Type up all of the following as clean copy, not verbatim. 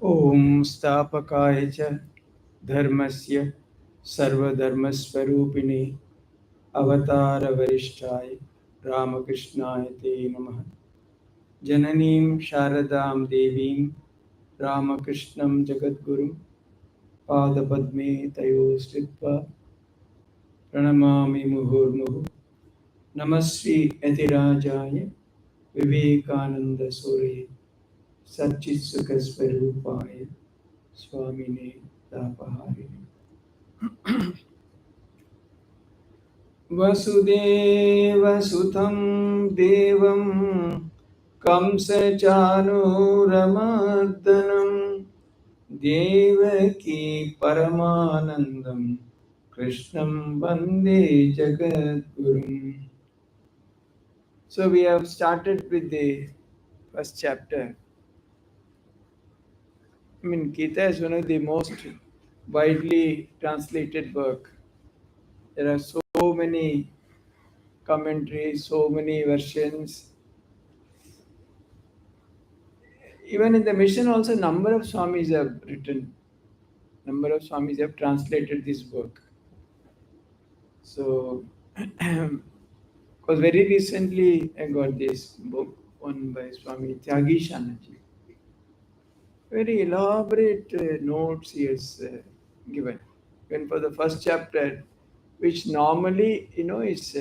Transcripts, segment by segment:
Om Stapakaya cha Dharmasya Sarvadharmasvarupine Avatara Varishtaya Ramakrishnaya Te Namaha Jananim Sharadam Devim Ramakrishnam Jagadgurum Padapadme Tayo Stritva Pranamami Muhurmuhu Namasri Etirajaya Vivekananda Surya Satchitsukasvarupaya Swamine Tapaharine वसुदेवसुतं देवं कंसचानूरमर्दनं देवकी परमानन्दं कृष्णं वन्दे जगद्गुरुम्. So we have started with the first chapter. I mean, Gita is one of the most widely translated work. There are so many commentaries, so many versions. Even in the mission also, number of Swamis have written, number of Swamis have translated this work. So, because very recently I got this book, one by Swami Tyagi Shanaji. Very elaborate notes he has given. Even for the first chapter, which normally, is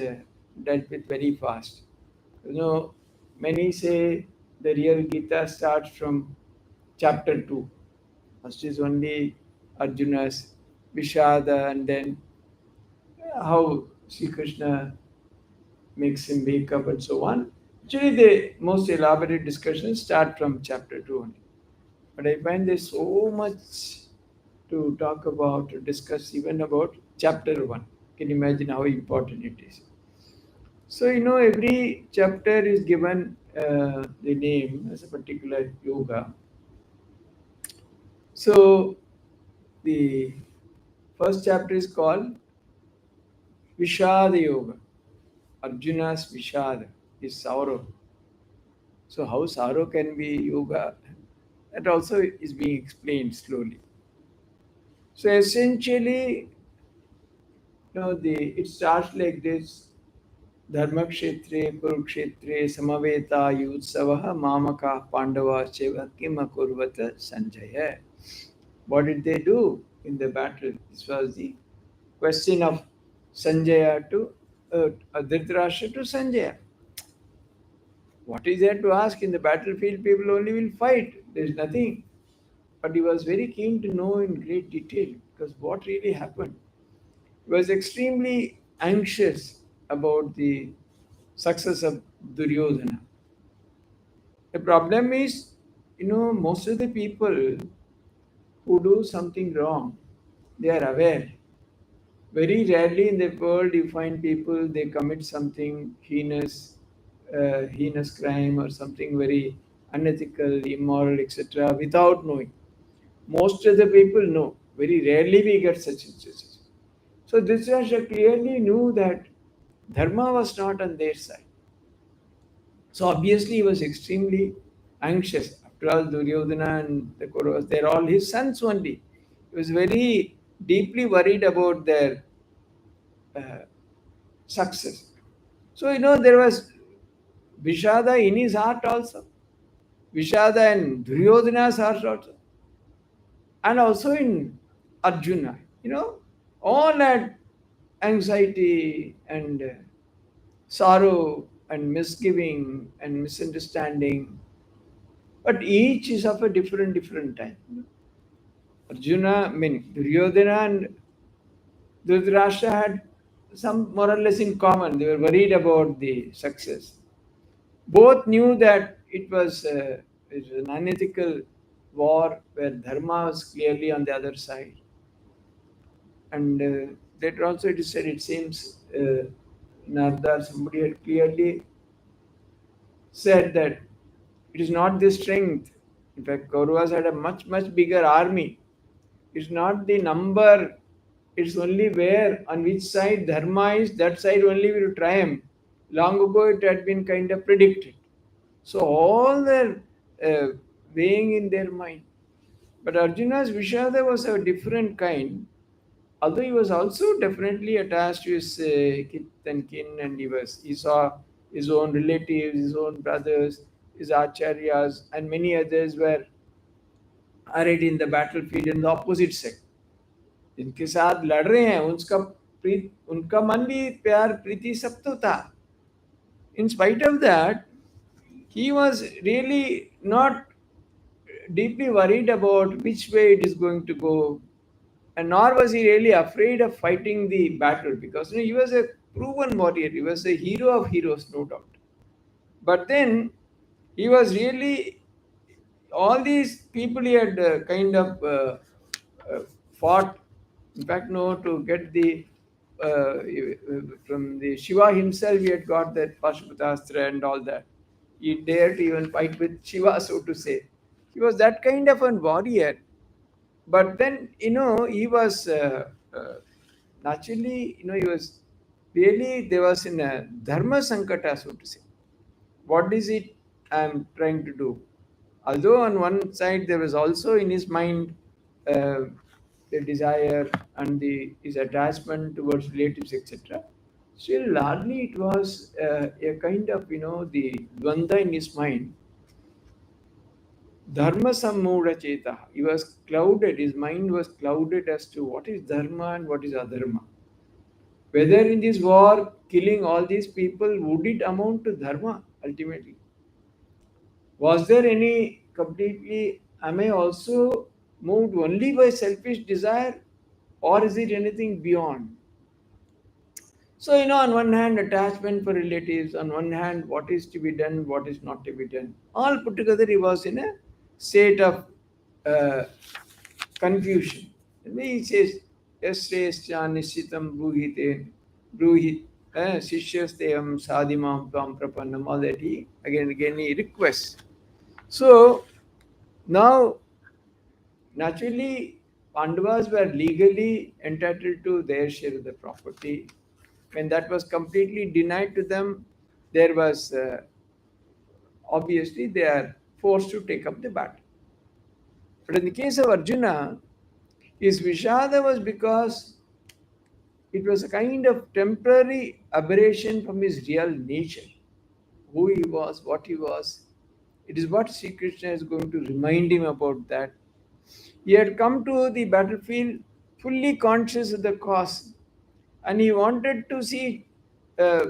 dealt with very fast. Many say the real Gita starts from chapter 2. First is only Arjuna's Vishada, and then how Sri Krishna makes him wake up and so on. Actually, the most elaborate discussions start from chapter 2 only. But I find there's so much to talk about, to discuss even about chapter 1. Can you imagine how important it is? So, every chapter is given the name as a particular yoga. So, the first chapter is called Vishada Yoga. Arjuna's Vishada is sorrow. So, how sorrow can be yoga? That also is being explained slowly. So, essentially, it starts like this. Dharmakshetre, Kurukshetre, Samaveta, Yutsavaha, Mamaka, Pandava, Cheva, Kimakurvata, Sanjaya. What did they do in the battle? This was the question of Sanjaya to Dhritarashtra to Sanjaya. What is there to ask in the battlefield? People only will fight. There is nothing. But he was very keen to know in great detail because what really happened. He was extremely anxious about the success of Duryodhana. The problem is, most of the people who do something wrong, they are aware. Very rarely in the world you find people they commit something heinous crime or something very unethical, immoral, etc. without knowing. Most of the people know. Very rarely we get such instances. So Dhritarashtra clearly knew that dharma was not on their side. So obviously he was extremely anxious. After all, Duryodhana and the Kauravas, they're all his sons only. He was very deeply worried about their uh, success. So there was Vishada in his heart also. Vishada in Duryodhana's heart also. And also in Arjuna. All had anxiety and sorrow and misgiving and misunderstanding. But each is of a different time. Duryodhana and Dhritarashtra had some more or less in common. They were worried about the success. Both knew that it was an unethical war where dharma was clearly on the other side. And later also it is said, it seems, Nardar, somebody had clearly said that it is not the strength. In fact, Kauravas had a much bigger army. It's not the number, it's only where, on which side dharma is, that side only will triumph. Long ago it had been kind of predicted. So all their weighing in their mind. But Arjuna's Vishada was a different kind, although he was also definitely attached to his kith and kin, and he saw his own relatives, his own brothers, his acharyas, and many others were arrayed in the battlefield in the opposite sect. जिनके साथ लड़ रहे हैं उनका मन भी प्यार प्रीति सब तो था. In spite of that, he was really not deeply worried about which way it is going to go, and nor was he really afraid of fighting the battle, because he was a proven warrior. He was a hero of heroes, no doubt. But then he was really, all these people he had kind of uh, fought. In fact, no, to get the from the Shiva himself, he had got that Pashupatastra and all that. He dared to even fight with Shiva, so to say. He was that kind of a warrior. But then, he was naturally, he was really, there was in a dharma sankata, so to say. What is it I'm trying to do? Although on one side there was also in his mind the desire and his attachment towards relatives, etc. Still, largely it was a kind of, the dvanda in his mind. Dharma sammudha cheta. He was clouded, his mind was clouded as to what is dharma and what is adharma. Whether in this war, killing all these people, would it amount to dharma ultimately? Was there any completely, am I also moved only by selfish desire, or is it anything beyond? So, on one hand, attachment for relatives, on one hand, what is to be done, what is not to be done. All put together, he was in a state of uh, confusion. And then he says, Yasrescha nishitam bruhit, sishyasteham sadhimam tvam prapannam, all that he, again and again, he requests. So, now, naturally, Pandavas were legally entitled to their share of the property. When that was completely denied to them, there was obviously they are forced to take up the battle. But in the case of Arjuna, his Vishada was because it was a kind of temporary aberration from his real nature. Who he was, what he was. It is what Sri Krishna is going to remind him about that. He had come to the battlefield fully conscious of the cause, and he wanted to see uh,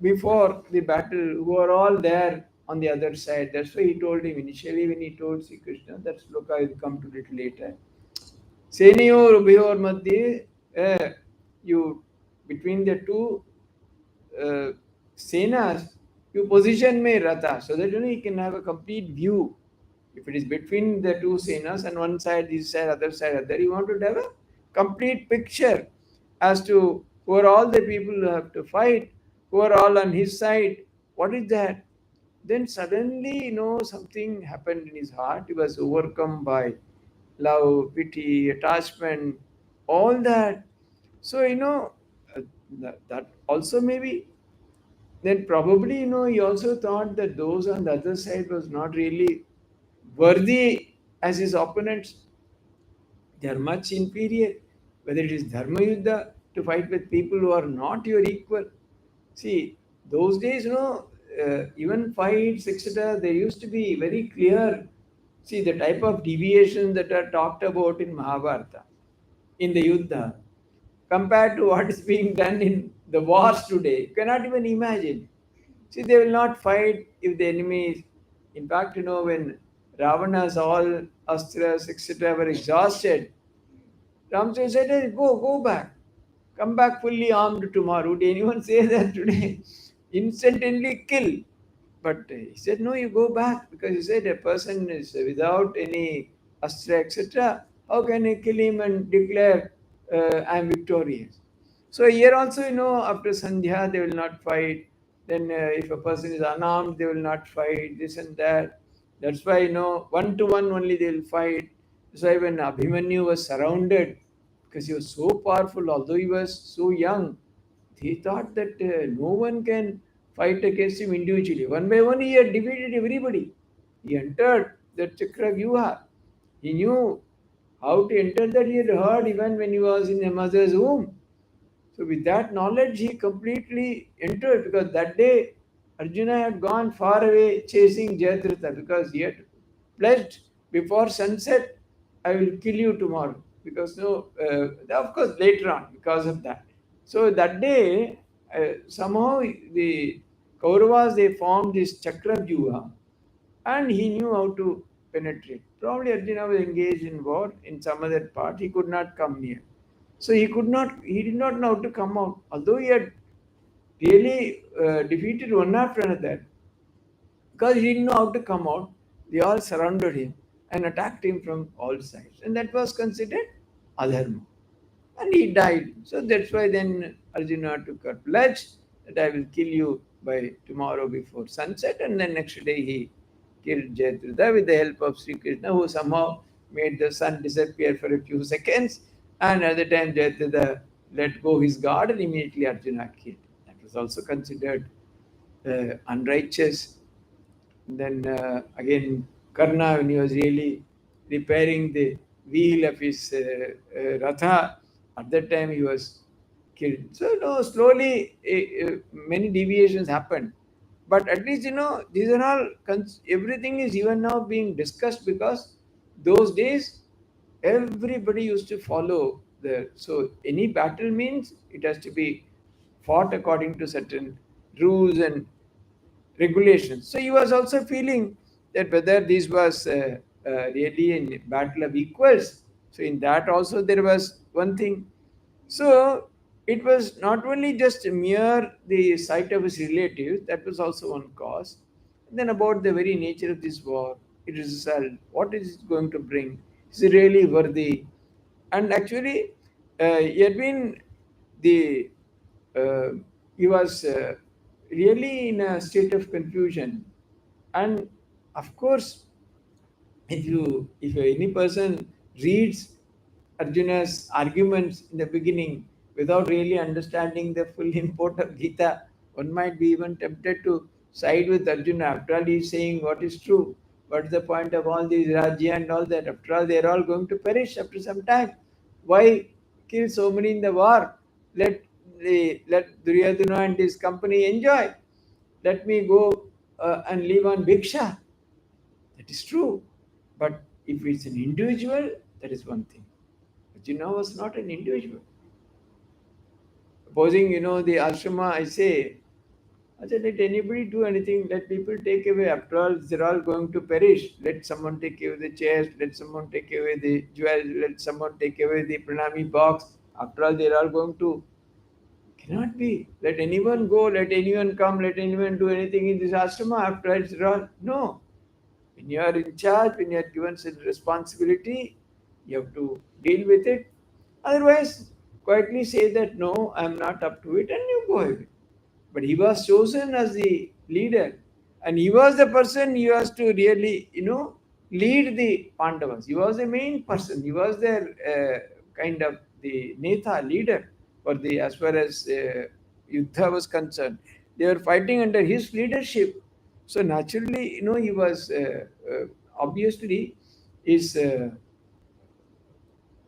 before the battle who are all there on the other side. That's why he told him initially when he told Sri Krishna, that sloka will come to it later. Senayor Ubhayor Madhye, you between the two uh, senas, you position me rata, so that he can have a complete view. If it is between the two senas and one side, this side, other side, other, you want to have a complete picture as to who are all the people who have to fight, who are all on his side. What is that? Then suddenly, something happened in his heart. He was overcome by love, pity, attachment, all that. So, that also maybe, then probably, he also thought that those on the other side was not really worthy as his opponents. They are much inferior. Whether it is Dharma Yuddha, to fight with people who are not your equal. See, those days, even fights, etc., they used to be very clear. See, the type of deviations that are talked about in Mahabharata, in the Yuddha, compared to what is being done in the wars today, you cannot even imagine. See, they will not fight if the enemy is. In fact, when Ravana's all astras, etc., were exhausted, Ramchandra said, "Hey, go back. Come back fully armed tomorrow." Would anyone say that today? Instantly kill. But he said, no, you go back, because he said a person is without any astra, etc. How can I kill him and declare I am victorious? So here also, after Sandhya, they will not fight. Then if a person is unarmed, they will not fight, this and that. That's why, one to one only they will fight. That's why when Abhimanyu was surrounded, because he was so powerful, although he was so young, he thought that no one can fight against him individually. One by one, he had defeated everybody. He entered the Chakra Vyuha. He knew how to enter that. He had heard even when he was in a mother's womb. So with that knowledge, he completely entered, because that day Arjuna had gone far away chasing Jayadratha, because he had pledged before sunset, I will kill you tomorrow. Because no, of course later on because of that. So that day, somehow the Kauravas, they formed this Chakra Vyuha, and he knew how to penetrate. Probably Arjuna was engaged in war in some other part. He could not come near. So he did not know how to come out. Although he had really defeated one after another, because he didn't know how to come out, they all surrounded him and attacked him from all sides. And that was considered adharma. And he died. So that's why then Arjuna took a pledge that I will kill you by tomorrow before sunset. And then next day he killed Jayadratha with the help of Sri Krishna, who somehow made the sun disappear for a few seconds. And at the time Jayadratha let go his guard, and immediately Arjuna killed. That was also considered unrighteous. Then again, Karna, when he was really repairing the wheel of his Ratha, at that time he was killed. So, no, slowly many deviations happened. But at least, these are all, everything is even now being discussed, because those days everybody used to follow the. So, any battle means it has to be fought according to certain rules and regulations. So he was also feeling that whether this was really a battle of equals. So in that also there was one thing. So it was not only just mere the sight of his relatives, that was also one cause. And then about the very nature of this war, its result, what is it going to bring? Is it really worthy? And actually, he had been the uh, he was really in a state of confusion. And of course, if any person reads Arjuna's arguments in the beginning without really understanding the full import of Gita, one might be even tempted to side with Arjuna. After all, he's saying what is true. What's the point of all these Rajya and all that? After all, they're all going to perish after some time. Why kill so many in the war? Let Duryodhana and his company enjoy. Let me go and live on Bhiksha. That is true. But if it's an individual, that is one thing. Arjuna was not an individual. Supposing, the ashrama, I say, let anybody do anything, let people take away. After all, they're all going to perish. Let someone take away the chairs, let someone take away the jewels, let someone take away the pranami box. After all, they're all going to. Cannot be. Let anyone go, let anyone come, let anyone do anything in this ashrama. After all, it's all. No. When you are in charge, when you are given such responsibility, you have to deal with it. Otherwise, quietly say that no, I am not up to it, and you go away. But he was chosen as the leader, and he was the person he was to really, lead the Pandavas. He was the main person. He was their kind of the Netha leader for the as far as Yuddha was concerned. They were fighting under his leadership. So naturally, he was obviously his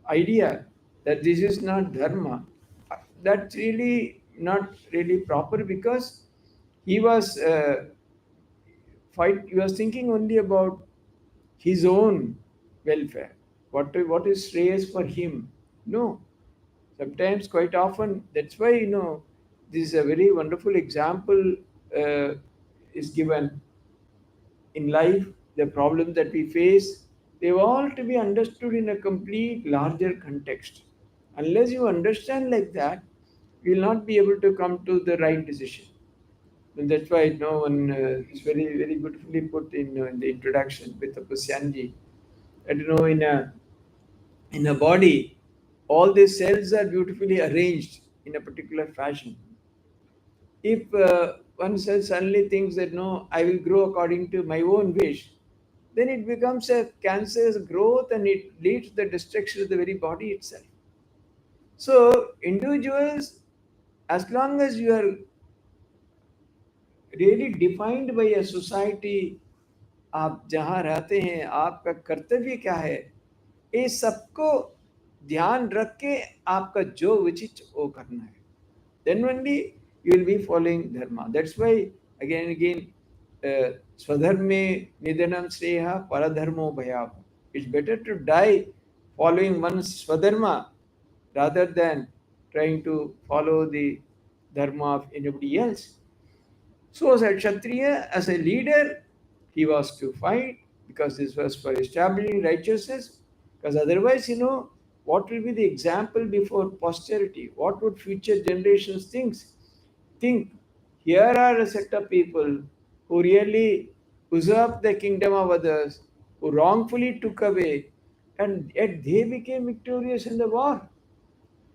idea that this is not dharma. That's really not really proper, because he was he was thinking only about his own welfare. What is shreyas for him? No. Sometimes, quite often, that's why this is a very wonderful example uh, is given in life. The problems that we face, they all to be understood in a complete larger context. Unless you understand like that, you will not be able to come to the right decision. And that's why no one is very very beautifully put in the introduction with the Pusyanji, that in a body, all the cells are beautifully arranged in a particular fashion. If one cell suddenly thinks that no, I will grow according to my own wish, then it becomes a cancerous growth, and it leads to the destruction of the very body itself. So individuals, as long as you are really defined by a society. आप जहाँ रहते हैं आपका कर्तव्य क्या है, ये सबको ध्यान रख के आपका जो उचित वो करना है. Then only you will be following dharma. That's why again and again, swadharme nidanam sreha paradharmo bhayava. It's better to die following one's swadharma rather than trying to follow the dharma of anybody else. So, as a Kshatriya, as a leader, he was to fight because this was for establishing righteousness. Because otherwise, what will be the example before posterity? What would future generations think? Here are a set of people who really usurped the kingdom of others, who wrongfully took away, and yet they became victorious in the war.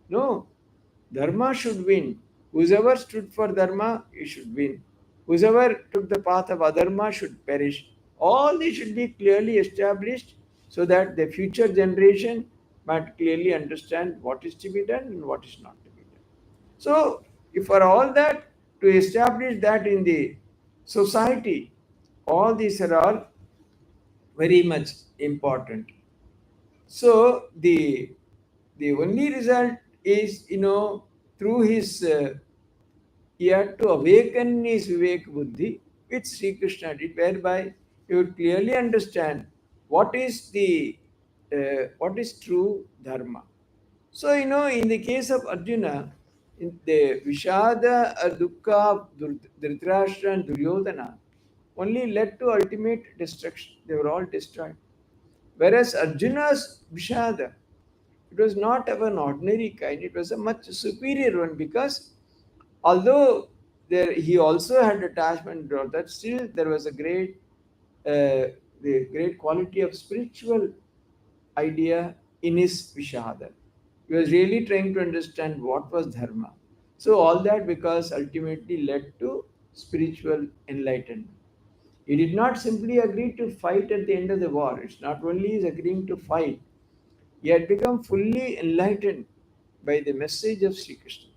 No, Dharma should win. Whoever stood for Dharma, he should win. Whoever took the path of Adharma should perish. All these should be clearly established so that the future generation might clearly understand what is to be done and what is not to be done. So, if for all that, to establish that in the society, all these are all very much important. So the only result is, through his he had to awaken his Vivek Buddhi, which Sri Krishna did, whereby he would clearly understand what is true dharma. So, in the case of Arjuna, in the Vishada, Dukkha, Dhritarashtra and Duryodhana only led to ultimate destruction. They were all destroyed. Whereas Arjuna's Vishada, it was not of an ordinary kind, it was a much superior one, because although he also had attachment to that, still there was a the great quality of spiritual idea in his Vishada. He was really trying to understand what was Dharma. So, all that because ultimately led to spiritual enlightenment. He did not simply agree to fight at the end of the war. It's not only is agreeing to fight, he had become fully enlightened by the message of Sri Krishna.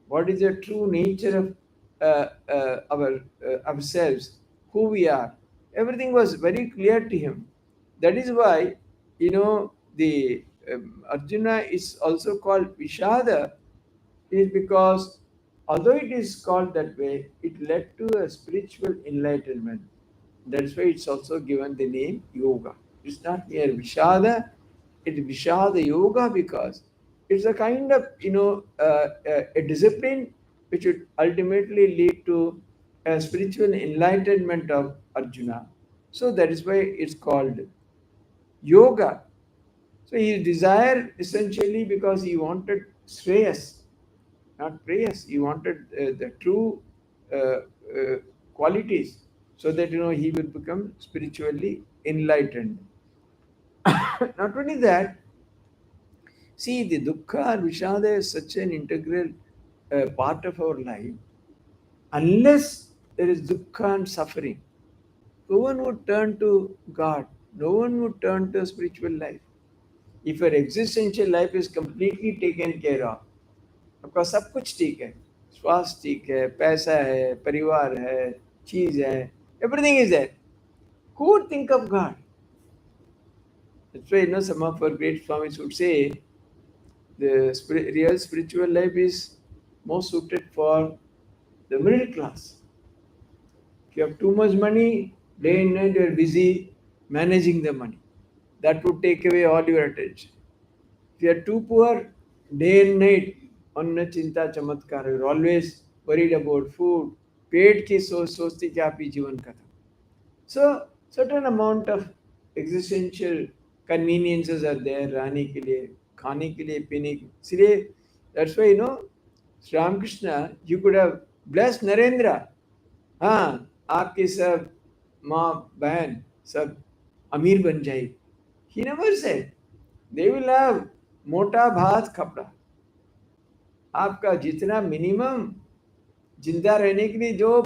What is the true nature of ourselves, who we are? Everything was very clear to him. That is why, the Arjuna is also called Vishada, is because although it is called that way, it led to a spiritual enlightenment. That's why it's also given the name yoga. It's not mere Vishada, it's Vishada Yoga because it's a kind of, a discipline which would ultimately lead to a spiritual enlightenment of Arjuna. So that is why it's called yoga. So he desired essentially because he wanted Shreyas, not prayers. He wanted the true qualities so that he will become spiritually enlightened. Not only that, see, the dukkha and vishada is such an integral part of our life. Unless there is dukkha and suffering, no one would turn to God. No one would turn to spiritual life. If your existential life is completely taken care of, आपका सब कुछ ठीक है, स्वास्थ्य ठीक है, पैसा है, परिवार है, चीज है, everything is there. Who would think of God? That's why some of our great Swamis would say the real spiritual life is most suited for the middle class. If you have too much money, day and night you are busy managing the money. That would take away all your attention. If you are too poor, day and night, अन्न चिंता चमत्कार, you're always worried about food. पेट की सोचती कि आप ही जीवन का था. So certain amount of existential conveniences are there. रहने के लिए, खाने के लिए, पीने के लिए. That's why Sri Ramakrishna, you could have blessed Narendra. हाँ, आपके सब माँ बहन सब अमीर बन जाएगी. He never said. They will have मोटा भात कपड़ा. आपका जितना मिनिमम जिंदा रहने के लिए जो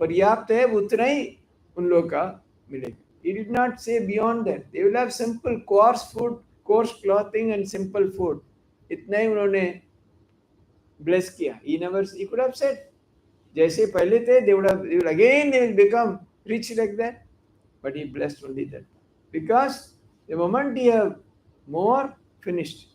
पर्याप्त है उतना ही उन लोगों का मिलेगा. He did not say beyond that. They will have simple coarse food, coarse clothing and simple food. इतना ही उन्होंने bless किया. He could have said, जैसे पहले थे, they will again they will become rich like that. But he blessed only that. Because the moment you have more, finished.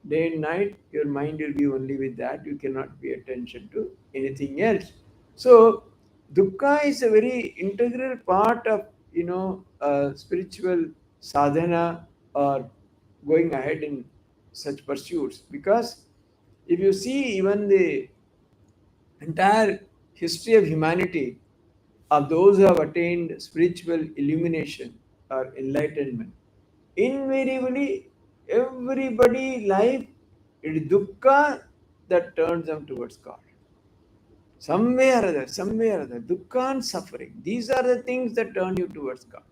Day and night, your mind will be only with that. You cannot pay attention to anything else. So, dukkha is a very integral part of spiritual sadhana or going ahead in such pursuits. Because if you see even the entire history of humanity, of those who have attained spiritual illumination or enlightenment, invariably everybody life it is dukkha that turns them towards God. Some way or other, dukkha and suffering. These are the things that turn you towards God.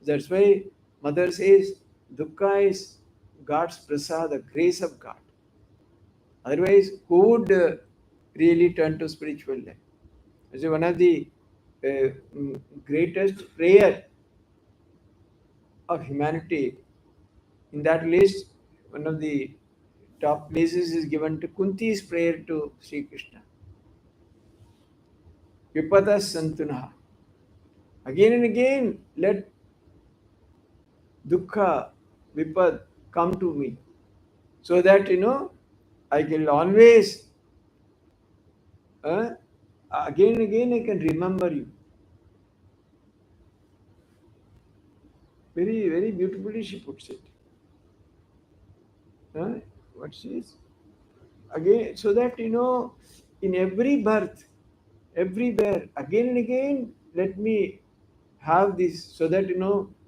That's why Mother says dukkha is God's prasad, the grace of God. Otherwise, who would really turn to spiritual life? So one of the greatest prayer of humanity in that list, one of the top places is given to Kunti's prayer to Sri Krishna. Vipada Santunah. Again and again, let dukkha, vipad come to me so that I can always, uh, again and again, I can remember you. Very, very beautifully she puts it. What she is? Again, so that in every birth, everywhere, again and again, let me have this so that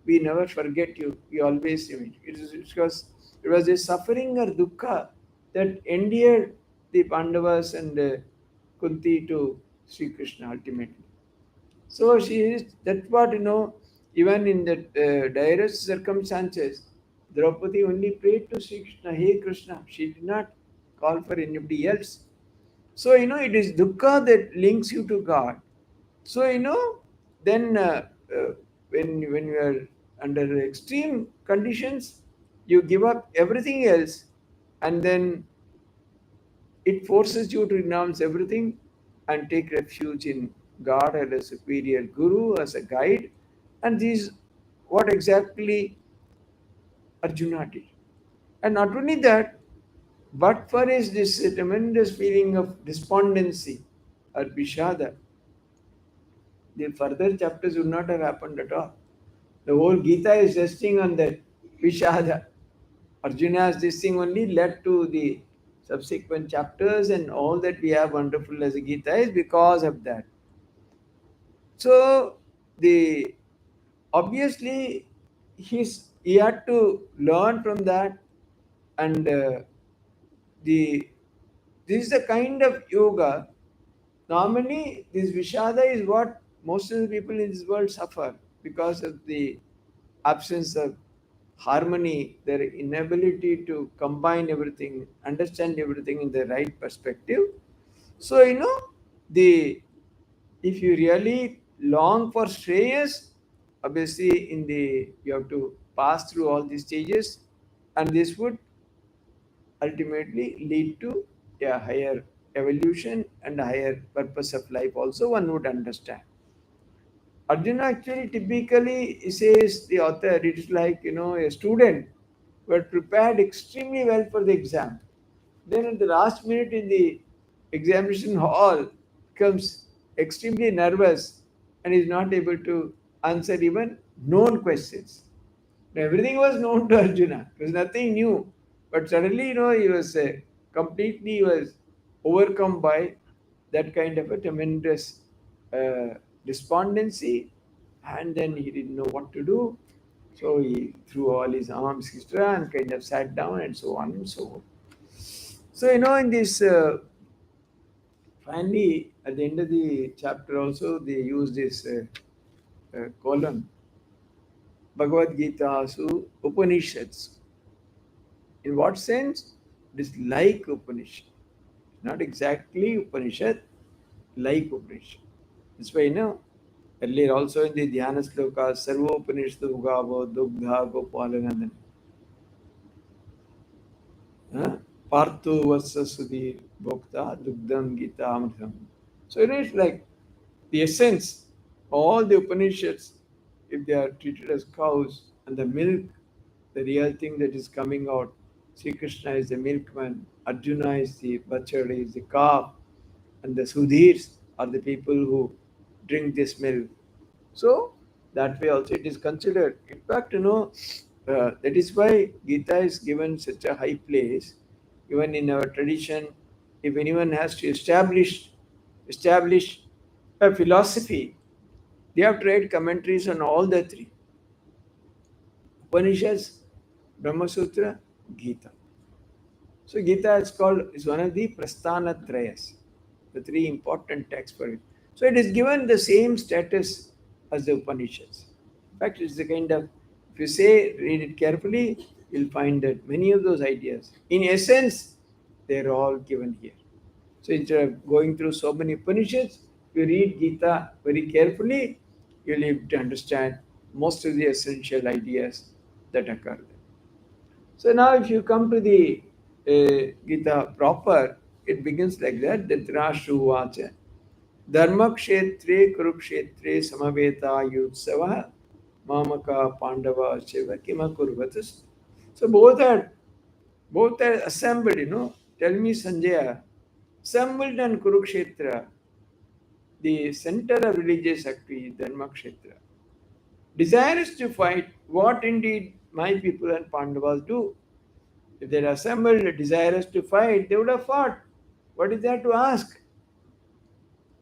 we never forget you. We always it is because it was a suffering or dukkha that endeared the Pandavas and Kunti to Sri Krishna ultimately. So she is that's what even in the direst circumstances, Draupadi only prayed to Sri Krishna, Hey Krishna. She did not call for anybody else. So it is dukkha that links you to God. So then when you are under extreme conditions, you give up everything else, and then it forces you to renounce everything and take refuge in God as a superior guru, as a guide. And this is what exactly Arjuna did. And not only that, but for his this tremendous feeling of despondency or bishada, the further chapters would not have happened at all. The whole Gita is resting on that Vishada. Arjuna's this thing only led to the subsequent chapters, and all that we have wonderful as a Gita is because of that. So the obviously he had to learn from that, and the this is the kind of yoga. Normally, this Vishada is what most of the people in this world suffer because of the absence of harmony, their inability to combine everything, understand everything in the right perspective. So, the if you really long for Shreyas, obviously in the you have to pass through all these stages, and this would ultimately lead to a higher evolution and a higher purpose of life also one would understand. Arjuna actually typically says the author, it is like a student who had prepared extremely well for the exam. Then at the last minute in the examination hall becomes extremely nervous and is not able to answer even known questions. Everything was known to Arjuna. It was nothing new. But suddenly, he was completely he was overcome by that kind of a tremendous uh, despondency, and then he didn't know what to do. So he threw all his arms, etc., and kind of sat down, and so on and so on. So in this finally at the end of the chapter also they use this column Bhagavad Gita, so Upanishads. In what sense? It is like Upanishad. Not exactly Upanishad, like Upanishad. That's why, earlier also in the Dhyana Sloka, Sarva Upanishad Ugavo, Dugdha, Gopalanandan. Partho Vassa Sudhi Bhokta, Dugdam Gita Amritam. So it's like the essence, all the Upanishads, if they are treated as cows, and the milk, the real thing that is coming out, Sri Krishna is the milkman, Arjuna is the butcher, is the calf, and the Sudhirs are the people who drink this milk. So that way also it is considered. In fact, that is why Gita is given such a high place. Even in our tradition, if anyone has to establish a philosophy, they have to write commentaries on all the three Upanishads, Brahma Sutra, Gita. So Gita is one of the Prasthana Trayas, the three important texts for it. So it is given the same status as the Upanishads. In fact, it's the kind of, if you say read it carefully, you'll find that many of those ideas, in essence, they're all given here. So instead of going through so many Upanishads, if you read Gita very carefully, you'll be able to understand most of the essential ideas that occur there. So now, if you come to the Gita proper, it begins like that. Dhritarashtra Dharma kshetre kurukshetre samaveta yutsava mamaka pandava shiva kima kurvatas. So both are assembled. Tell me, Sanjaya, assembled in Kurukshetra, the center of religious activity, Dharma kshetra. Desirous to fight, what indeed my people and Pandavas do. If they are assembled, desirous to fight, they would have fought. What is there to ask?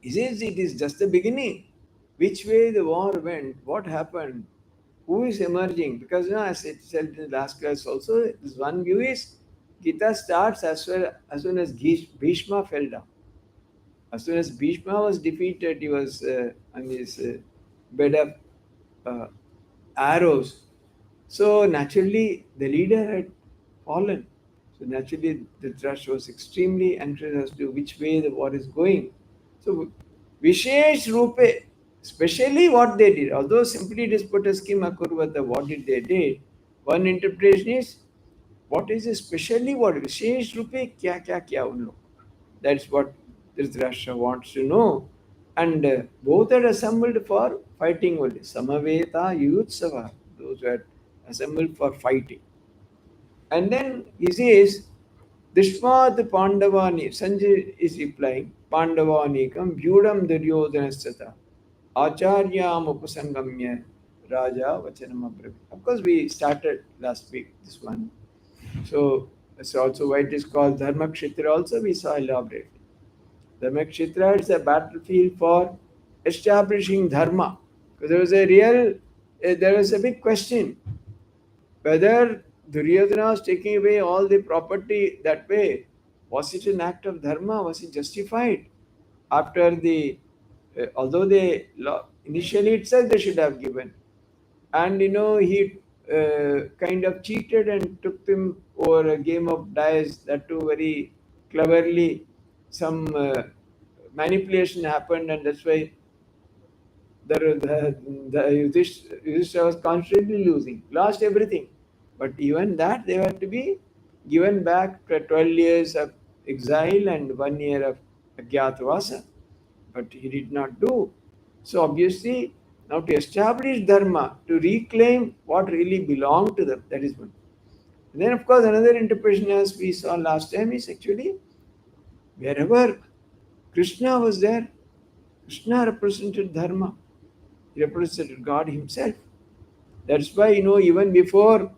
He says it is just the beginning. Which way the war went, what happened, who is emerging? Because as I said in the last class also, this one view is Gita starts as soon as Bhishma fell down. As soon as Bhishma was defeated, he was on his bed of uh, arrows. So naturally, the leader had fallen. So naturally, the Dhritarashtra was extremely anxious as to which way the war is going. So Vishesh Rupe, especially what they did, although simply it is put as Kim Akurvata, what did they did? One interpretation is what is especially what Vishesh Rupe kya un log. That's what Dhritarashtra wants to know. And both are assembled for fighting only. Samaveta Yutsava, those who are assembled for fighting. And then he says, Dishmat Pandavani, Sanjay is replying, Pandavanikam Vyudam Duryodhanasthata, Acharyam Upasangamya, Raja Vachanam Abhravi. Of course, we started last week this one. So that's also why it is called Dharma Kshetra, also we saw elaborate. Dharma Kshetra is a battlefield for establishing Dharma. Because there was a big question whether Duryodhana was taking away all the property that way, was it an act of dharma? Was it justified? After although initially itself they should have given, and he kind of cheated and took them over a game of dice. That too very cleverly, some manipulation happened, and that's why Yudhishthira was constantly losing, lost everything. But even that, they were to be given back to 12 years of exile and 1 year of Agyatavasa. But he did not do. So obviously, now to establish Dharma, to reclaim what really belonged to them, that is one. And then, of course, another interpretation, as we saw last time, is actually wherever Krishna was there, Krishna represented Dharma. He represented God Himself. That's why, even before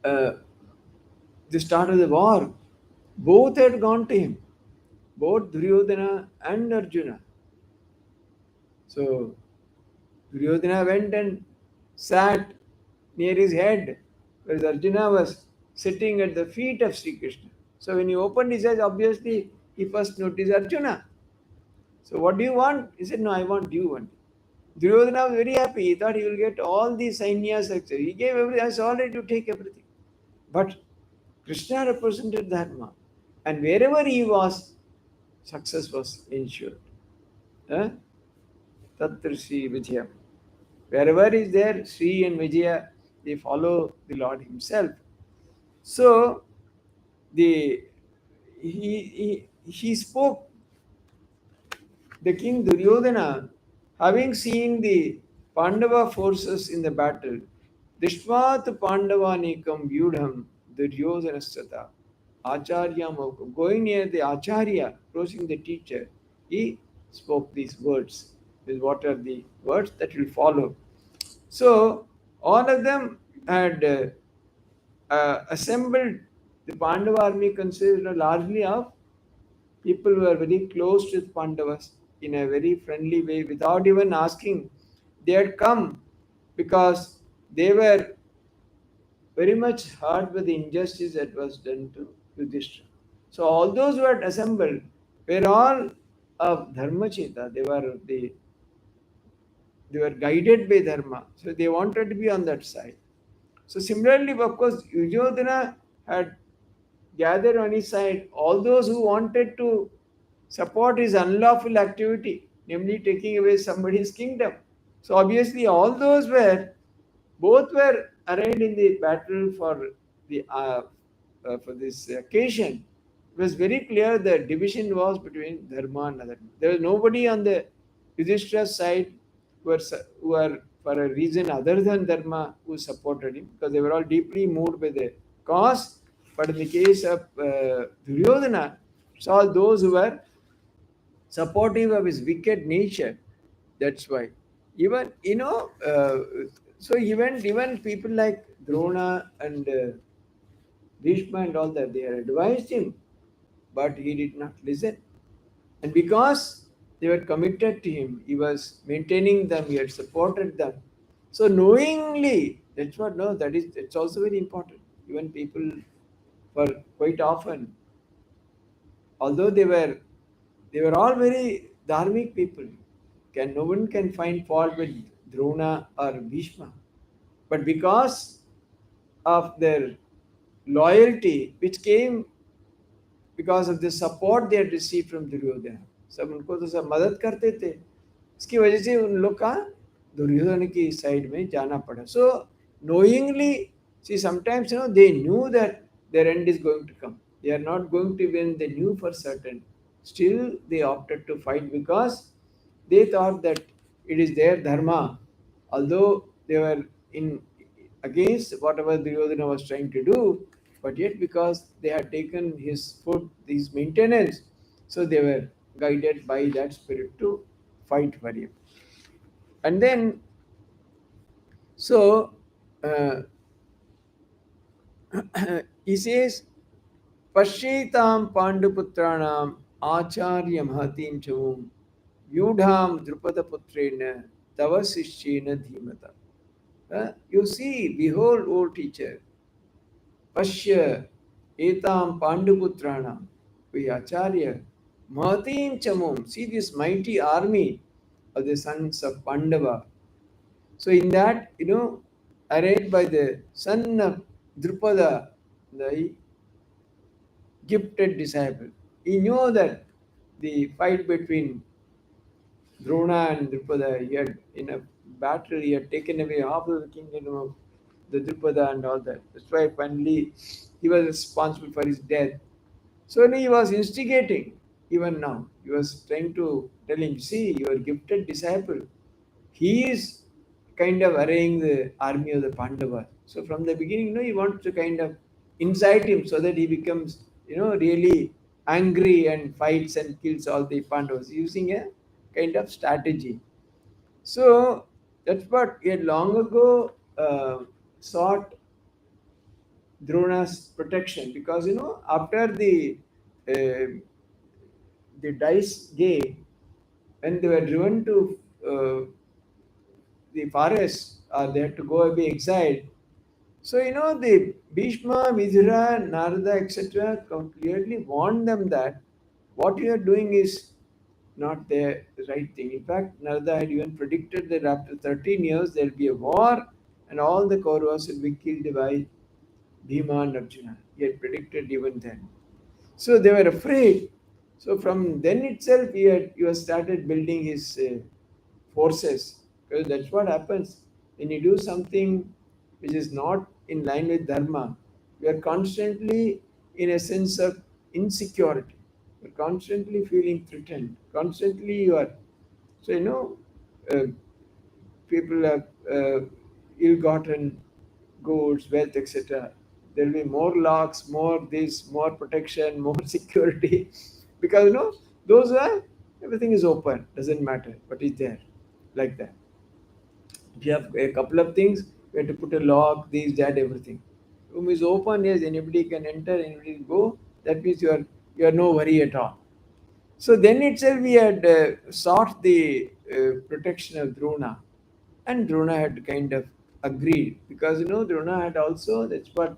uh, the start of the war, both had gone to him, both Duryodhana and Arjuna. So Duryodhana went and sat near his head, whereas Arjuna was sitting at the feet of Sri Krishna. So when he opened his eyes, obviously he first noticed Arjuna. So what do you want? He said, no, I want you one. Duryodhana was very happy. He thought he will get all these sainyas. He gave everything. I was all ready to take everything. But Krishna represented Dharma. And wherever he was, success was ensured. Huh? Tatra Sri Vijaya. Wherever is there, Sri and Vijaya, they follow the Lord Himself. So the he spoke the king Duryodhana, having seen the Pandava forces in the battle, Dishvat Pandavanikam Vyudham Duryodhanastata Acharya Mokam. Going near the Acharya, approaching the teacher, he spoke these words. What are the words that will follow? So, all of them had assembled. The Pandava army consisted largely of people who are very close to the Pandavas in a very friendly way without even asking. They had come because they were very much hurt by the injustice that was done to Yudhishthira. So all those who had assembled were all of Dharmachita. They were guided by Dharma. So they wanted to be on that side. So similarly, of course, Yudhodhana had gathered on his side all those who wanted to support his unlawful activity, namely taking away somebody's kingdom. So obviously, all those were both were arrayed in the battle for this occasion. It was very clear the division was between dharma and adharma. There was nobody on the Yudhishthira's side who were for a reason other than dharma who supported him, because they were all deeply moved by the cause. But in the case of Duryodhana, it's all those who were supportive of his wicked nature. That's why. Even, so even people like Drona and Bhishma and all that, they had advised him, but he did not listen. And because they were committed to him, he was maintaining them, he had supported them. So knowingly, that's what, no, it's also very important. Even people were quite often, although they were all very dharmic people. No one can find fault with Drona or Bhishma. But because of their loyalty, which came because of the support they had received from Duryodhana, सब उनको तो सब मदद करते थे, इसकी वजह से उन लोग का दुर्योधन की साइड में जाना पड़ा. So knowingly, see, sometimes they knew that their end is going to come. They are not going to win. They knew for certain. Still, they opted to fight because they thought that it is their dharma, although they were in against whatever Duryodhana was trying to do, but yet because they had taken his food, his maintenance, so they were guided by that spirit to fight for him. And then, so he says, Pashyetam Panduputranam Acharya Mahatim Chamum Vyudham Drupada Putrena Tavasishchena Dhimata. You see, behold, O teacher, Pashya Etam Panduputranam, we Acharya, Mahatim Chamum, see this mighty army of the sons of Pandava. So in that, arrayed by the son of Drupada, the gifted disciple. He knew that the fight between Drona and Drupada, he had in a battle, he had taken away half of the kingdom of the Drupada and all that. That's why finally he was responsible for his death. So he was instigating even now. He was trying to tell him, see, your gifted disciple, he is kind of arraying the army of the Pandavas. So from the beginning, he wants to kind of incite him so that he becomes, really angry and fights and kills all the Pandavas using a kind of strategy. So that's what he had long ago sought Drona's protection, because after uh, the dice game, when they were driven to the forest, they had to go away exiled. So the Bhishma, Vidura, Narada, etc. clearly warned them that what you are doing is not the right thing. In fact, Narada had even predicted that after 13 years there will be a war and all the Kauravas will be killed by Bhima and Arjuna. He had predicted even then. So they were afraid. So from then itself, he was started building his forces, because that's what happens when you do something which is not in line with dharma. We are constantly in a sense of insecurity. You're constantly feeling threatened. Constantly you are. So, uh, people have ill-gotten goods, wealth, etc. There will be more locks, more this, more protection, more security, because those are everything is open. Doesn't matter what is there, like that. If you have a couple of things, you have to put a lock, this, that, everything. Room is open, yes, anybody can enter, anybody can go. That means you are no worry at all. So then itself we had sought the protection of Drona, and Drona had kind of agreed, because Drona had also, that's what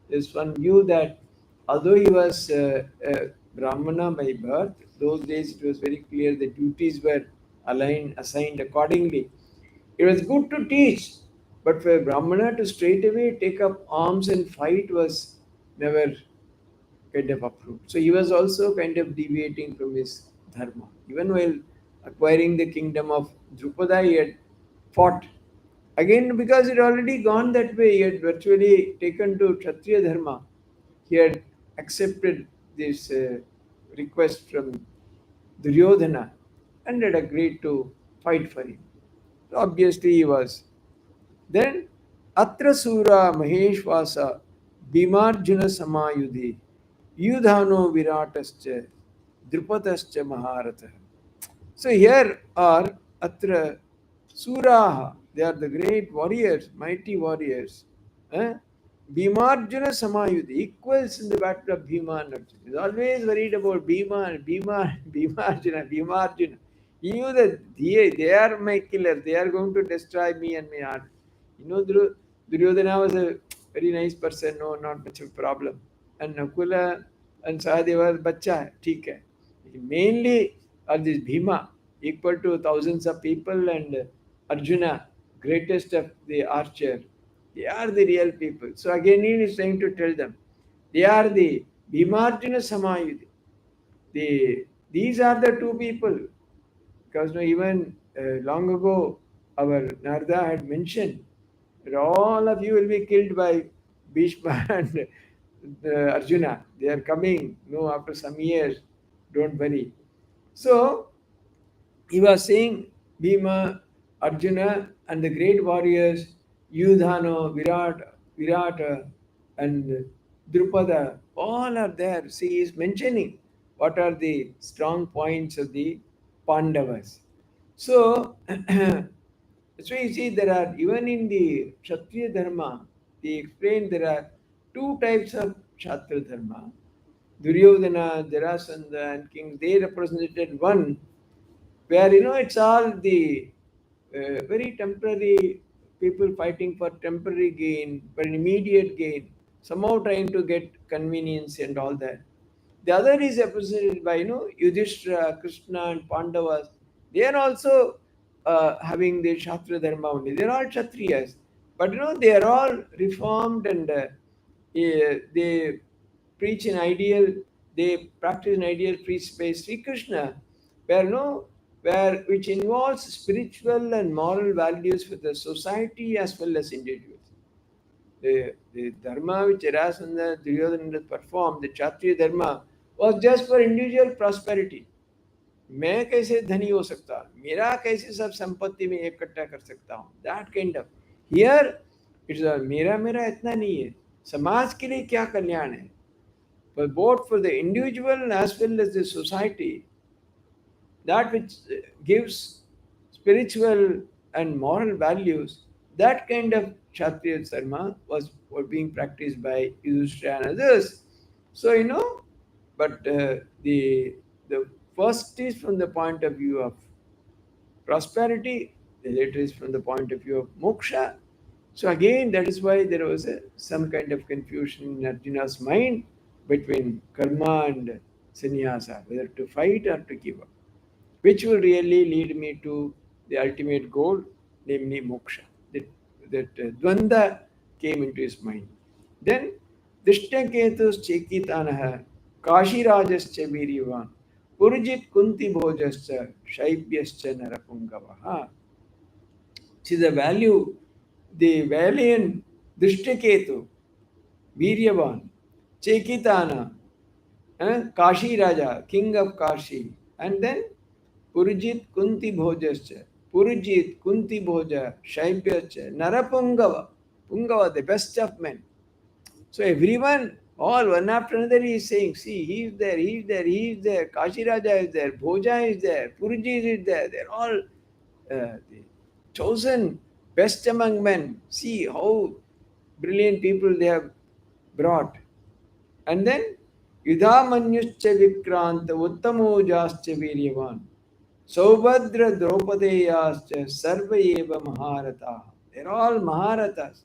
this one knew, that although he was a Brahmana by birth, those days it was very clear the duties were assigned accordingly. It was good to teach, but for a Brahmana to straight away take up arms and fight was never kind of approved. So he was also kind of deviating from his dharma. Even while acquiring the kingdom of Drupada, he had fought. Again, because it already gone that way, he had virtually taken to Kshatriya dharma. He had accepted this request from Duryodhana and had agreed to fight for him. So obviously, he was. Then Atra Sura Maheshwasa Bhimarjuna Samayudhi Yudhano Viratascha Drupatascha Maharatha. So here are Atra Suraha. They are the great warriors, mighty warriors. Eh? Bhimarjuna Samayudhi equals in the battle of Bhima and Arjuna. He's always worried about Bhimarjuna. He knew that they are my killer. They are going to destroy me and my army. Duryodhana was a very nice person, no, not much of a problem. And Nakula and Sahadeva, bacha hai, theek hai. Mainly are this Bhima, equal to thousands of people, and Arjuna, greatest of the archer. They are the real people. So again, he is trying to tell them, they are the Bhimarjuna Samayudhi. These are the two people. Because even long ago, our Narda had mentioned that all of you will be killed by Bhishma and Arjuna. They are coming, after some years. Don't worry. So he was saying Bhima, Arjuna, and the great warriors Yudhano, Virata, and Drupada, all are there. See, he is mentioning what are the strong points of the Pandavas. So, so you see, there are, even in the Kshatriya Dharma, they explain there are two types of Kshatriya Dharma. Duryodhana, Jarasandha, and kings, they represented one where it's all the very temporary people fighting for temporary gain, for an immediate gain, somehow trying to get convenience and all that. The other is represented by Yudhishthira, Krishna, and Pandavas. They are also having the Shastra Dharma only. They are all Kshatriyas, but they are all reformed, and they preach an ideal, they practice an ideal preached by Sri Krishna, where where which involves spiritual and moral values for the society as well as individuals. The dharma which Jarasandha Duryodhana performed, the Kshatriya dharma, was just for individual prosperity. मैं कैसे धनी हो सकता, मेरा कैसे सब संपत्ति में इकट्ठा कर सकता हूँ, that kind of here it's मेरा मेरा इतना नहीं है, समाज के लिए क्या कल्याण है, but both for the individual as well as the society, that which gives spiritual and moral values, that kind of Kshatriya Dharma was being practiced by Yudhishthira and others. So, but the first is from the point of view of prosperity, the later is from the point of view of moksha. So again, that is why there was some kind of confusion in Arjuna's mind between karma and sannyasa, whether to fight or to give up, which will really lead me to the ultimate goal, namely moksha. That dvanda came into his mind. Then Dishtaketus Chekitanaha, Kashirajascha Viryavan, Purjit Kunti Bhojascha, Shaibhyascha Narapungavaha. See the value, the valiant Dishtaketu, Viryavan, Chekitana, Kashi Raja, king of Kashi. And then Purjit Kunti Bhojascha, Purjit Kunti Bhoja, Shaibhyacha, Narapungava, Pungava, the best of men. So everyone, all one after another, is saying, see, he is there, he is there, he is there, Kashi Raja is there, Bhoja is there, Purjit is there. They're all the chosen best among men. See how brilliant people they have brought. And then Yudhamanyuscha Vikranta Uttamojascha Viryavan Saubhadra Draupadeyascha Sarva Eva Maharata. They're all Maharatas.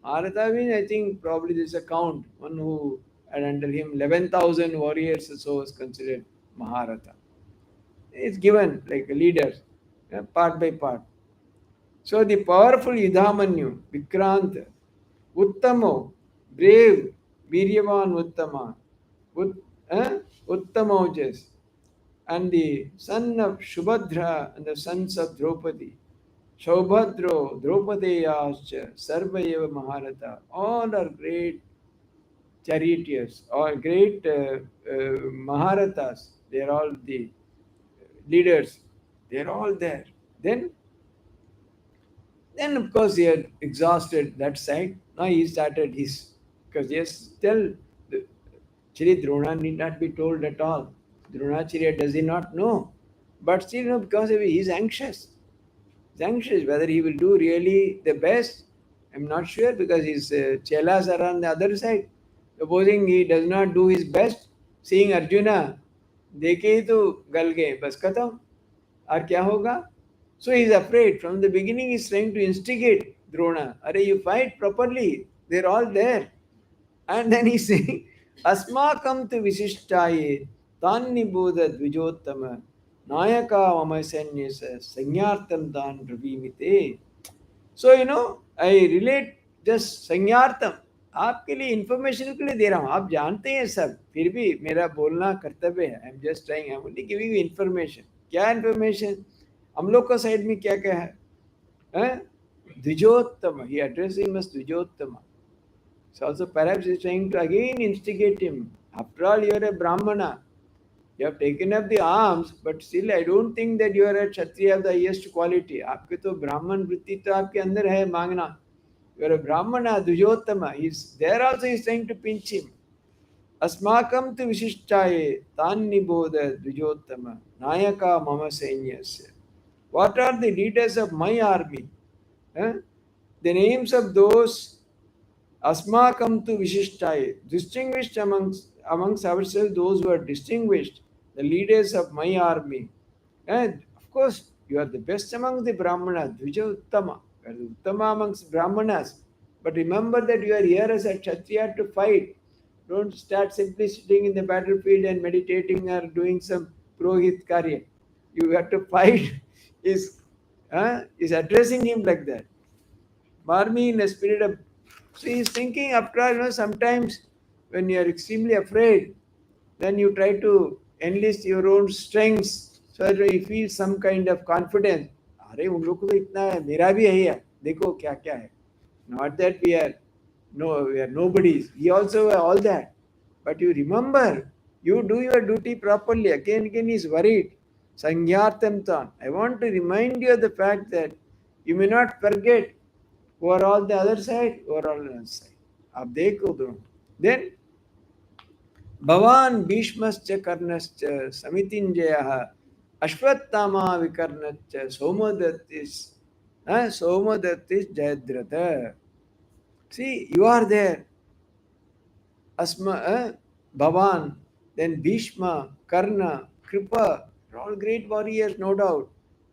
Maharata means I think probably this is a count. One who had under him 11,000 warriors or so was considered Maharata. It's given like a leader, part by part. So the powerful Yudhamanyu, Vikrant, Uttamo, brave, Viryavan Uttama, Ut, Uttamojas, and the son of Shubhadra and the sons of Draupadi, Shaubhadro, Draupadeyascha, Sarvayeva Maharata, all are great charioteers, all great Maharatas. They are all the leaders. They are all there. Then of course he had exhausted that side. Now he started his, because yes, tell Shri Drona need not be told at all. Dronacharya does he not know. But still, because he is anxious. He's anxious whether he will do really the best. I'm not sure because his chelas are on the other side. Supposing he does not do his best, seeing Arjuna, देखे ही तो गल गए बस खत्म और क्या होगा. So he is afraid. From the beginning he is trying to instigate Drona. Are you fight properly? They're all there. And then he's saying, Asmakam tu visishtaye tanni bodha dvijottama nayaka vamasanyasa sanyartam tan ravimite. So I relate just sanyartam. आपके लिए information के लिए दे रहा हूँ. आप जानते हैं सब, फिर भी मेरा बोलना कर्तव्य है. I am just trying, I am only giving you information. क्या इंफॉर्मेशन? हम लोग का साइड में क्या क्या है? द्विजोत्तम. ही एड्रेस हिम एज द्विजोत्तम. So also perhaps he's trying to again instigate him. After all, you are a Brahmana. You have taken up the arms, but still I don't think that you are a Kshatriya of the highest quality. आपके तो ब्राह्मण वृत्ति तो आपके अंदर है मांगना. You are a Brahmana, Dujottama. He's there also. He's trying to pinch him. Asmakam tu visishtaye tanni bodha Dujottama Nayaka mama sainyasya. What are the leaders of my army? The names of those Asmakam tu Vishishtai, distinguished amongst ourselves, those who are distinguished, the leaders of my army. And of course, you are the best among the Brahmanas, Dvija Uttama. You are the Uttama amongst Brahmanas. But remember that you are here as a Kshatriya to fight. Don't start simply sitting in the battlefield and meditating or doing some Purohit Karya. You have to fight. Is addressing him like that. Army in a spirit of. So he's thinking after all, sometimes when you are extremely afraid, then you try to enlist your own strengths so that you feel some kind of confidence. अरे उन लोग को तो इतना है, मेरा भी है यार, देखो क्या क्या है. Not that we are nobodies. We also are all that. But you remember, you do your duty properly. Again, he's worried. Sangyartam tan. I want to remind you of the fact that you may not forget who are all the other side, who are all the other side. आप देखो दोनों. Then Bhawan भीष्मश्च कर्णश्च समितिञ्जयः Ashwatthama विकर्णश्च सोमदत्तिश्च Jayadratha. See, you are there. Bhavan, then Bhishma, Karna, Kripa, all great warriors, no doubt.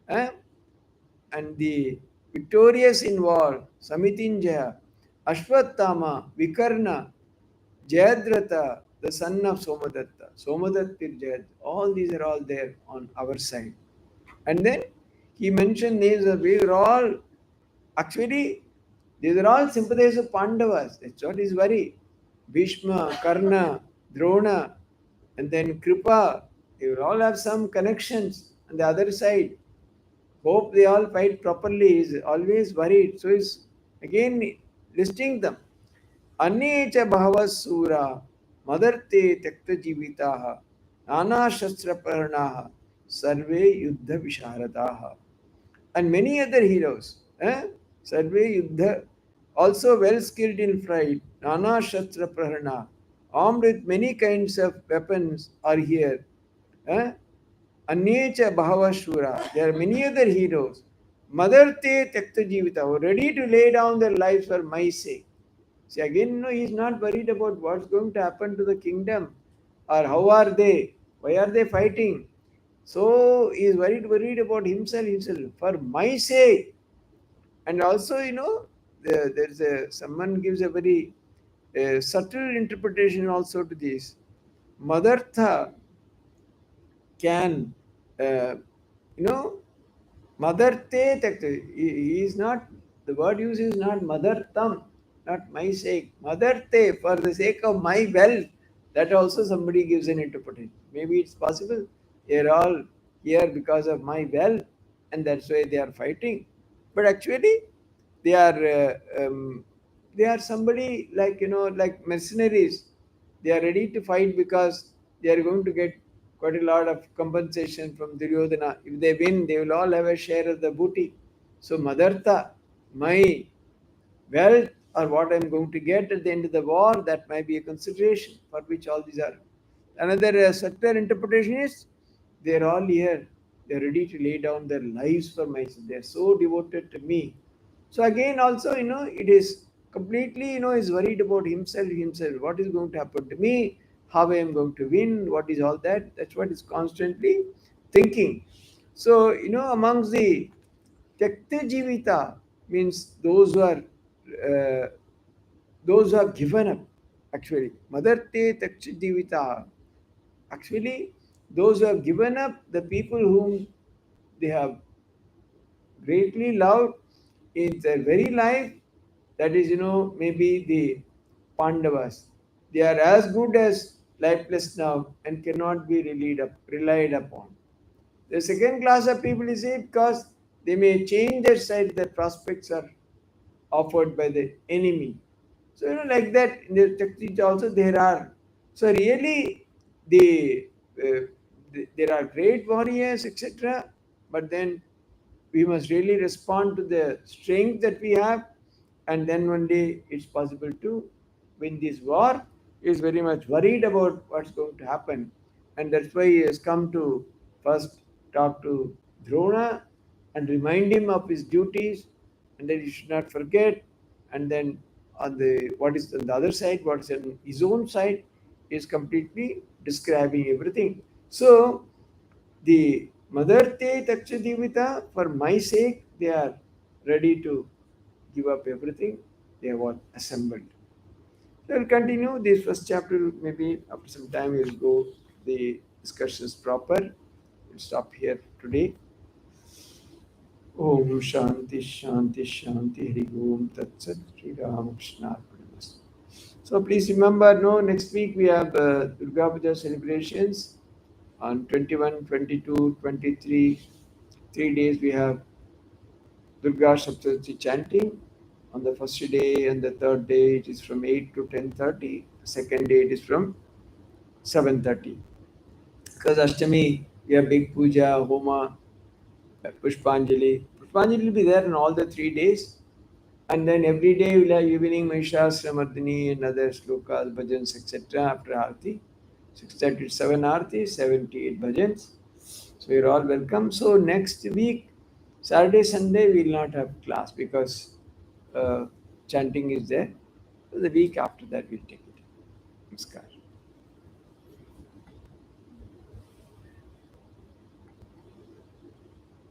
And the victorious in war, Samitinjaya, Ashwatthama, Vikarna, Jayadratha, the son of Somadatta, Somadatta Jayad, all these are all there on our side. And then he mentioned names of, we were all, actually, these are all sympathizers of Pandavas. That's what his worry. Bhishma, Karna, Drona, and then Kripa, they will all have some connections on the other side. Hope they all fight properly. Is always worried. So he's again listing them. Anecha Bhavasura Madarte Takta Jivitaha, Nana Shastra Paranaha, Sarve Yuddha Visharadaha. And many other heroes. Sarve Yuddha, also well skilled in fight, Nana Shastra Praharana, armed with many kinds of weapons, are here. Eh? Anyecha Bhavashura. There are many other heroes. Madarte Tekta Jivita, who are ready to lay down their lives for my sake. See, again, no, he is not worried about what's going to happen to the kingdom or how are they, why are they fighting. So he is worried about himself, for my sake. And also, there's someone gives a very subtle interpretation also to this. Madartha can, uh, you know, Madarte Takta. He is not, the word used is not Madartam, not my sake. Madarte, for the sake of my wealth. That also somebody gives an interpretation. Maybe it's possible. They're all here because of my wealth, and that's why they are fighting. But actually, they are they are somebody like, like mercenaries. They are ready to fight because they are going to get quite a lot of compensation from Duryodhana. If they win, they will all have a share of the booty. So Madartha, my wealth or what I'm going to get at the end of the war, that might be a consideration for which all these are. Another subtle interpretation is they're all here. They're ready to lay down their lives for myself. They're so devoted to me. So again, also, it is completely, is worried about himself. What is going to happen to me? How I am going to win? What is all that? That's what is constantly thinking. So, amongst the Tyakta Jivita means uh, those who have given up. Actually, Madarte Tyakta Jivita. Actually, those who have given up, the people whom they have greatly loved in their very life, that is, maybe the Pandavas. They are as good as lifeless now and cannot be relied upon. The second class of people is it because they may change their side, their prospects are offered by the enemy. So, like that, in the Shakti also there are. So, really, the, uh, there are great warriors, etc. But then we must really respond to the strength that we have, and then one day it's possible to win this war. He is very much worried about what's going to happen, and that's why he has come to first talk to Drona and remind him of his duties, and that he should not forget. And then on the what is on the other side, what's on his own side, is completely describing everything. So the Madarte Takshadivita, for my sake, they are ready to give up everything they have all assembled. So we'll continue this first chapter, maybe after some time we'll go the discussions proper. We'll stop here today. Om Shanti Shanti Shanti Hari Om Tat Sat Sri Ramakrishna Arpanamastu. So please remember, no, next week we have Durga Puja celebrations on 21, 22, 23. 3 days we have Durga Saptati chanting. On the first day and the third day it is from 8 to 10:30. Second day it is from 7:30. Because Ashtami we have big puja, homa, Pushpanjali. Pushpanjali will be there in all the 3 days. And then every day we'll have evening Mahishastra Mardini and other slokas, bhajans, etc. after Aarti. 6:30 to 7 Aarti, 78 bhajans. So you're all welcome. So next week, Saturday, Sunday, we will not have class because chanting is there. So the week after that, we'll take it. Namaskar.